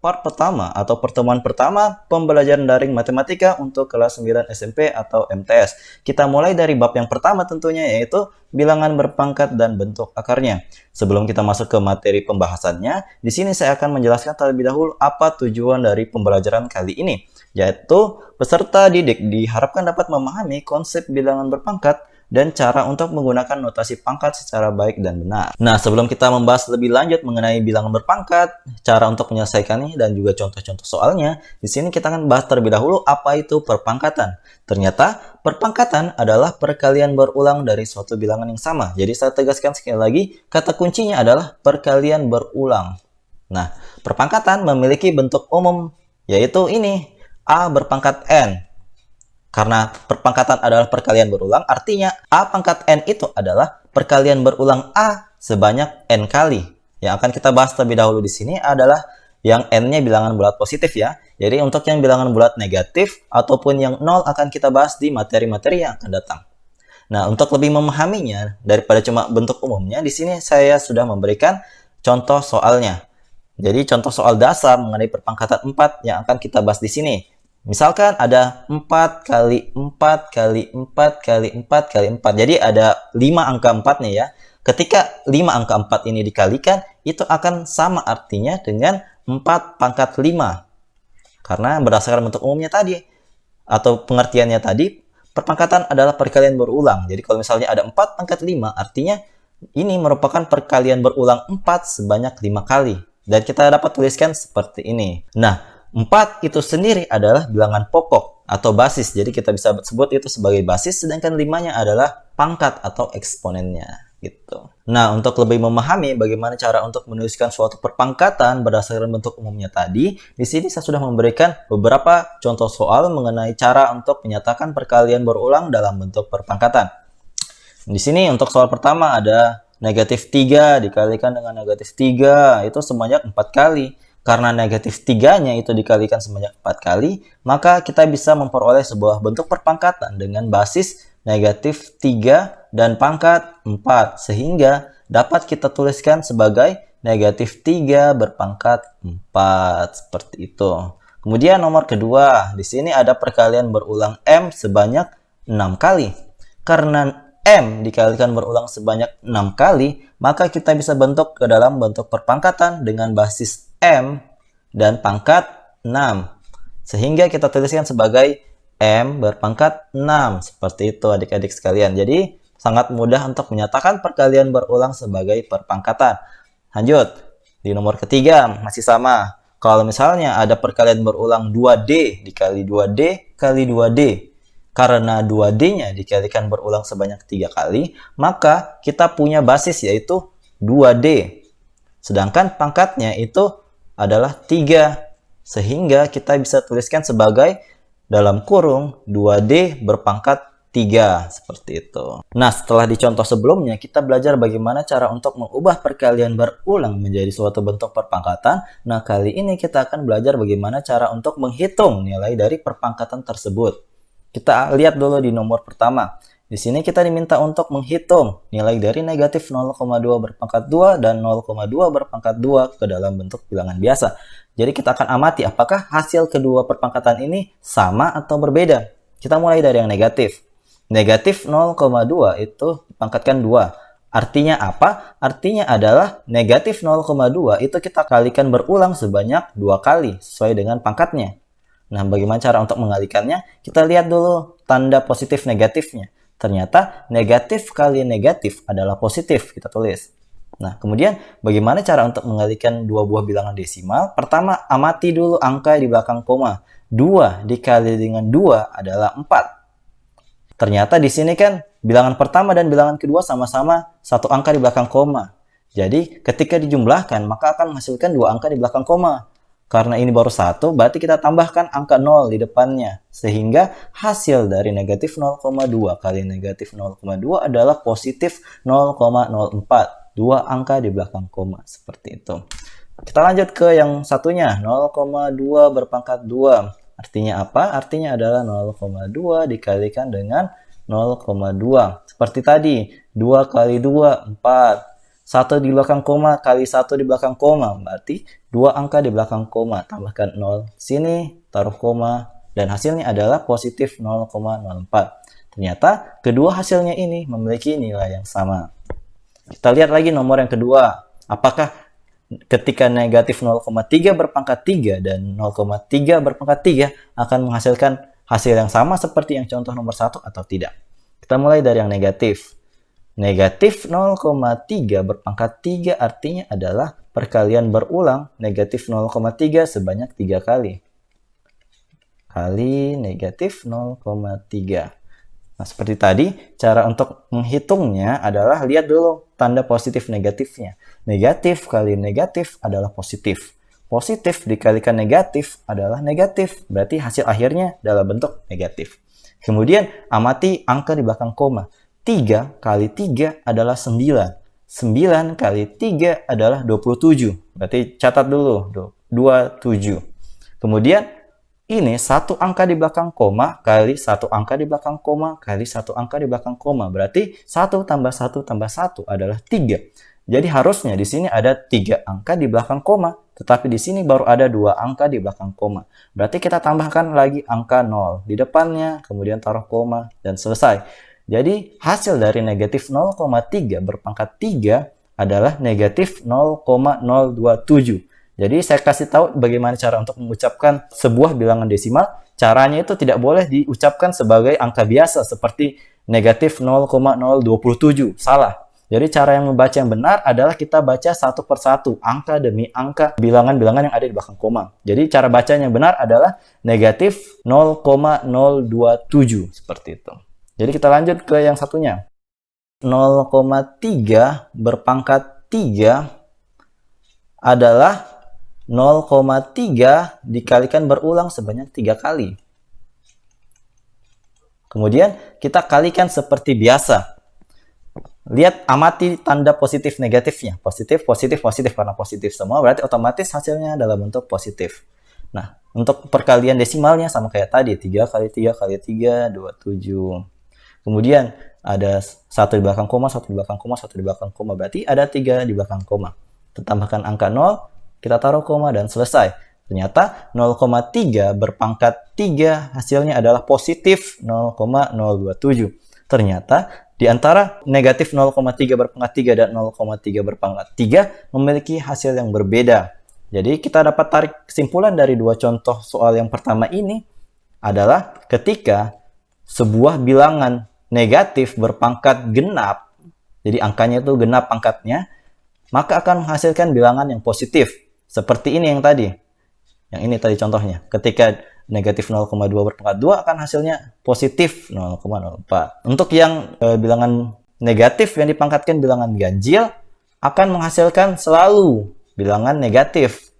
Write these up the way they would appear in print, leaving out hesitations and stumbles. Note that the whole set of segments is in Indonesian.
part pertama atau pertemuan pertama pembelajaran daring matematika untuk kelas 9 SMP atau MTS. Kita mulai dari bab yang pertama tentunya, yaitu bilangan berpangkat dan bentuk akarnya. Sebelum kita masuk ke materi pembahasannya, di sini saya akan menjelaskan terlebih dahulu apa tujuan dari pembelajaran kali ini, yaitu peserta didik diharapkan dapat memahami konsep bilangan berpangkat dan cara untuk menggunakan notasi pangkat secara baik dan benar. Nah, sebelum kita membahas lebih lanjut mengenai bilangan berpangkat, cara untuk menyelesaikannya, dan juga contoh-contoh soalnya, di sini kita akan bahas terlebih dahulu apa itu perpangkatan. Ternyata, perpangkatan adalah perkalian berulang dari suatu bilangan yang sama. Jadi, saya tegaskan sekali lagi, kata kuncinya adalah perkalian berulang. Nah, perpangkatan memiliki bentuk umum, yaitu ini, A berpangkat N. Karena perpangkatan adalah perkalian berulang, artinya A pangkat N itu adalah perkalian berulang A sebanyak N kali. Yang akan kita bahas terlebih dahulu di sini adalah yang N-nya bilangan bulat positif ya. Jadi untuk yang bilangan bulat negatif ataupun yang 0 akan kita bahas di materi-materi yang akan datang. Nah, untuk lebih memahaminya daripada cuma bentuk umumnya, di sini saya sudah memberikan contoh soalnya. Jadi contoh soal dasar mengenai perpangkatan 4 yang akan kita bahas di sini. Misalkan ada 4 kali 4 kali 4 kali 4 kali 4. Jadi ada 5 angka 4 nih ya. Ketika 5 angka 4 ini dikalikan, itu akan sama artinya dengan 4 pangkat 5. Karena berdasarkan bentuk umumnya tadi, atau pengertiannya tadi, perpangkatan adalah perkalian berulang. Jadi kalau misalnya ada 4 pangkat 5, artinya ini merupakan perkalian berulang 4 sebanyak 5 kali. Dan kita dapat tuliskan seperti ini. Nah, 4 itu sendiri adalah bilangan pokok atau basis. Jadi kita bisa sebut itu sebagai basis, sedangkan 5-nya adalah pangkat atau eksponennya. Gitu. Nah, untuk lebih memahami bagaimana cara untuk menuliskan suatu perpangkatan berdasarkan bentuk umumnya tadi, di sini saya sudah memberikan beberapa contoh soal mengenai cara untuk menyatakan perkalian berulang dalam bentuk perpangkatan. Di sini untuk soal pertama ada negatif 3 dikalikan dengan negatif 3, itu sebanyak 4 kali. Karena negatif 3-nya itu dikalikan sebanyak 4 kali, maka kita bisa memperoleh sebuah bentuk perpangkatan dengan basis negatif 3 dan pangkat 4. Sehingga dapat kita tuliskan sebagai negatif 3 berpangkat 4. Seperti itu. Kemudian nomor kedua, di sini ada perkalian berulang M sebanyak 6 kali. Karena M dikalikan berulang sebanyak 6 kali, maka kita bisa bentuk ke dalam bentuk perpangkatan dengan basis M dan pangkat 6. Sehingga kita tuliskan sebagai M berpangkat 6. Seperti itu adik-adik sekalian. Jadi sangat mudah untuk menyatakan perkalian berulang sebagai perpangkatan. Lanjut. Di nomor ketiga masih sama. Kalau misalnya ada perkalian berulang 2D dikali 2D kali 2D. Karena 2D-nya dikalikan berulang sebanyak 3 kali, maka kita punya basis yaitu 2D. Sedangkan pangkatnya itu adalah 3. Sehingga kita bisa tuliskan sebagai dalam kurung 2D berpangkat 3. Seperti itu. Nah, setelah dicontoh sebelumnya, kita belajar bagaimana cara untuk mengubah perkalian berulang menjadi suatu bentuk perpangkatan. Nah, kali ini kita akan belajar bagaimana cara untuk menghitung nilai dari perpangkatan tersebut. Kita lihat dulu di nomor pertama. Di sini kita diminta untuk menghitung nilai dari negatif 0,2 berpangkat 2 dan 0,2 berpangkat 2 ke dalam bentuk bilangan biasa. Jadi kita akan amati apakah hasil kedua perpangkatan ini sama atau berbeda. Kita mulai dari yang negatif. Negatif 0,2 itu dipangkatkan 2. Artinya apa? Artinya adalah negatif 0,2 itu kita kalikan berulang sebanyak 2 kali sesuai dengan pangkatnya. Nah, bagaimana cara untuk mengalikannya? Kita lihat dulu tanda positif negatifnya. Ternyata negatif kali negatif adalah positif, kita tulis. Nah, kemudian bagaimana cara untuk mengalihkan dua buah bilangan desimal? Pertama, amati dulu angka di belakang koma. 2 dikali dengan 2 adalah 4. Ternyata di sini kan bilangan pertama dan bilangan kedua sama-sama satu angka di belakang koma. Jadi, ketika dijumlahkan, maka akan menghasilkan 2 angka di belakang koma. Karena ini baru 1, berarti kita tambahkan angka 0 di depannya. Sehingga hasil dari negatif 0,2 kali negatif 0,2 adalah positif 0,04. 2 angka di belakang koma. Seperti itu. Kita lanjut ke yang satunya. 0,2 berpangkat 2. Artinya apa? Artinya adalah 0,2 dikalikan dengan 0,2. Seperti tadi. 2 kali 2, 4. 1 di belakang koma kali 1 di belakang koma, berarti 2 angka di belakang koma, tambahkan 0 sini, taruh koma, dan hasilnya adalah positif 0,04. Ternyata kedua hasilnya ini memiliki nilai yang sama. Kita lihat lagi nomor yang kedua. Apakah ketika negatif 0,3 berpangkat 3 dan 0,3 berpangkat 3 akan menghasilkan hasil yang sama seperti yang contoh nomor 1 atau tidak? Kita mulai dari yang negatif. Negatif 0,3 berpangkat 3 artinya adalah perkalian berulang negatif 0,3 sebanyak 3 kali. Kali negatif 0,3. Nah, seperti tadi, cara untuk menghitungnya adalah lihat dulu tanda positif negatifnya. Negatif kali negatif adalah positif. Positif dikalikan negatif adalah negatif. Berarti hasil akhirnya dalam bentuk negatif. Kemudian, amati angka di belakang koma. 3 kali 3 adalah 9. 9 kali 3 adalah 27. Berarti catat dulu, 27. Kemudian, ini satu angka di belakang koma kali satu angka di belakang koma kali satu angka di belakang koma. Berarti 1 tambah 1 tambah 1 adalah 3. Jadi harusnya di sini ada 3 angka di belakang koma. Tetapi di sini baru ada 2 angka di belakang koma. Berarti kita tambahkan lagi angka 0 di depannya, kemudian taruh koma, dan selesai. Jadi hasil dari negatif 0,3 berpangkat 3 adalah negatif 0,027. Jadi saya kasih tahu bagaimana cara untuk mengucapkan sebuah bilangan desimal. Caranya itu tidak boleh diucapkan sebagai angka biasa seperti negatif 0,027. Salah. Jadi cara yang membaca yang benar adalah kita baca satu persatu, angka demi angka, bilangan-bilangan yang ada di belakang koma. Jadi cara bacanya yang benar adalah negatif 0,027. Seperti itu. Jadi kita lanjut ke yang satunya. 0,3 berpangkat 3 adalah 0,3 dikalikan berulang sebanyak 3 kali. Kemudian kita kalikan seperti biasa. Lihat, amati tanda positif negatifnya. Positif, positif, positif. Karena positif semua berarti otomatis hasilnya dalam bentuk positif. Nah, untuk perkalian desimalnya sama kayak tadi. 3 kali 3 kali 3, 27. Kemudian ada 1 di belakang koma, 1 di belakang koma, 1 di belakang koma. Berarti ada 3 di belakang koma. Tambahkan angka 0. Kita taruh koma dan selesai. Ternyata 0,3 berpangkat 3 hasilnya adalah positif 0,027. Ternyata di antara negatif 0,3 berpangkat 3 dan 0,3 berpangkat 3 memiliki hasil yang berbeda. Jadi kita dapat tarik kesimpulan dari dua contoh soal yang pertama ini adalah ketika sebuah bilangan negatif berpangkat genap, jadi angkanya itu genap pangkatnya, maka akan menghasilkan bilangan yang positif. Seperti ini yang tadi. Yang ini tadi contohnya. Ketika negatif 0,2 berpangkat 2 akan hasilnya positif 0,04. Untuk yang bilangan negatif yang dipangkatkan bilangan ganjil akan menghasilkan selalu bilangan negatif.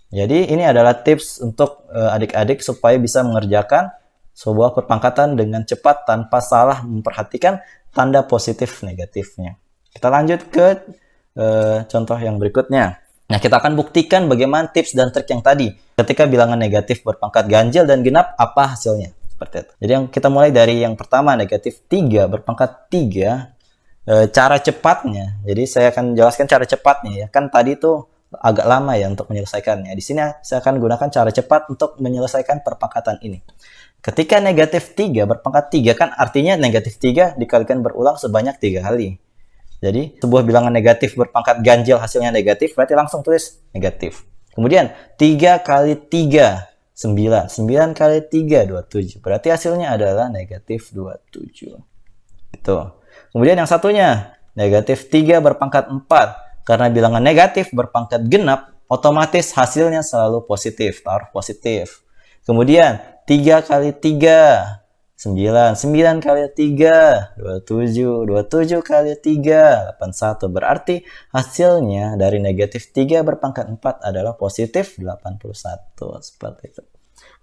Jadi ini adalah tips untuk adik-adik supaya bisa mengerjakan sebuah perpangkatan dengan cepat tanpa salah memperhatikan tanda positif negatifnya. Kita lanjut ke contoh yang berikutnya. Nah, kita akan buktikan bagaimana tips dan trik yang tadi. Ketika bilangan negatif berpangkat ganjil dan genap, apa hasilnya? Seperti itu. Jadi kita mulai dari yang pertama, negatif 3 berpangkat 3. Cara cepatnya. Jadi saya akan jelaskan cara cepatnya ya. Kan tadi itu agak lama ya untuk menyelesaikannya. Di sini saya akan gunakan cara cepat untuk menyelesaikan perpangkatan ini. Ketika negatif 3 berpangkat 3 kan artinya negatif 3 dikalikan berulang sebanyak 3 kali. Jadi, sebuah bilangan negatif berpangkat ganjil hasilnya negatif, berarti langsung tulis negatif. Kemudian, 3 kali 3, 9. 9 kali 3, 27. Berarti hasilnya adalah negatif 27. Itu. Kemudian yang satunya, negatif 3 berpangkat 4. Karena bilangan negatif berpangkat genap, otomatis hasilnya selalu positif. Taruh positif. Kemudian, 3 kali 3, 9. 9 kali 3, 27. 27 kali 3, 81. Berarti hasilnya dari negatif 3 berpangkat 4 adalah positif 81. Seperti itu.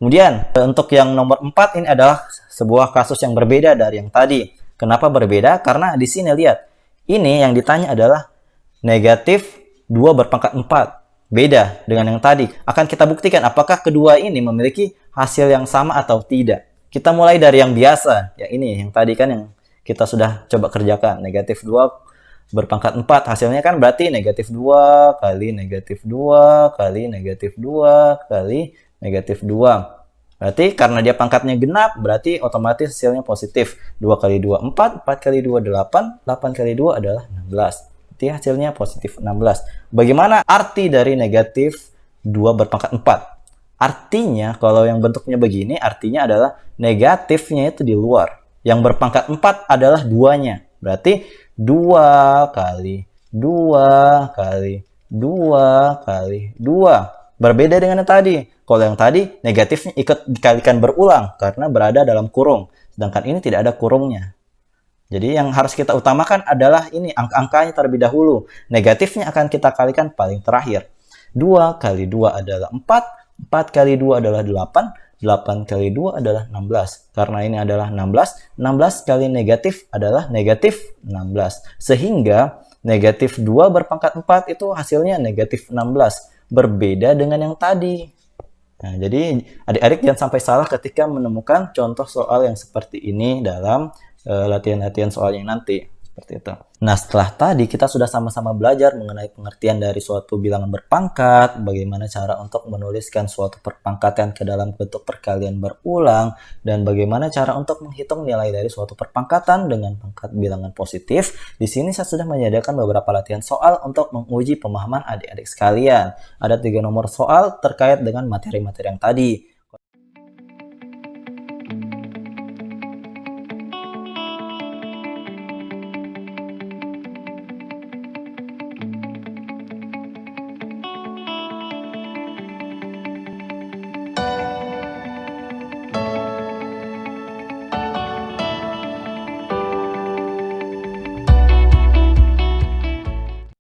Kemudian, untuk yang nomor 4 ini adalah sebuah kasus yang berbeda dari yang tadi. Kenapa berbeda? Karena di sini lihat. Ini yang ditanya adalah negatif 2 berpangkat 4. Beda dengan yang tadi. Akan kita buktikan apakah kedua ini memiliki hasil yang sama atau tidak. Kita mulai dari yang biasa. Ya ini, yang tadi kan yang kita sudah coba kerjakan. Negatif 2 berpangkat 4. Hasilnya kan berarti negatif 2 kali negatif 2 kali negatif 2 kali negatif 2. Berarti karena dia pangkatnya genap, berarti otomatis hasilnya positif. 2 kali 2, 4. 4 kali 2, 8. 8 kali 2 adalah 16. Berarti hasilnya positif 16. Bagaimana arti dari negatif 2 berpangkat 4? Artinya, kalau yang bentuknya begini, artinya adalah negatifnya itu di luar. Yang berpangkat 4 adalah 2-nya. Berarti 2 kali 2 kali 2 kali 2. Berbeda dengan yang tadi. Kalau yang tadi, negatifnya ikut dikalikan berulang karena berada dalam kurung. Sedangkan ini tidak ada kurungnya. Jadi yang harus kita utamakan adalah ini, angka-angkanya terlebih dahulu. Negatifnya akan kita kalikan paling terakhir. 2 kali 2 adalah 4. 4 kali 2 adalah 8. 8 kali 2 adalah 16. Karena ini adalah 16, 16 kali negatif adalah negatif 16. Sehingga negatif 2 berpangkat 4 itu hasilnya negatif 16. Berbeda dengan yang tadi. Nah, jadi adik-adik jangan sampai salah ketika menemukan contoh soal yang seperti ini dalam latihan-latihan soalnya nanti. Seperti itu. Nah, setelah tadi kita sudah sama-sama belajar mengenai pengertian dari suatu bilangan berpangkat, bagaimana cara untuk menuliskan suatu perpangkatan ke dalam bentuk perkalian berulang, dan bagaimana cara untuk menghitung nilai dari suatu perpangkatan dengan pangkat bilangan positif. Di sini saya sudah menyediakan beberapa latihan soal untuk menguji pemahaman adik-adik sekalian. Ada 3 nomor soal terkait dengan materi-materi yang tadi.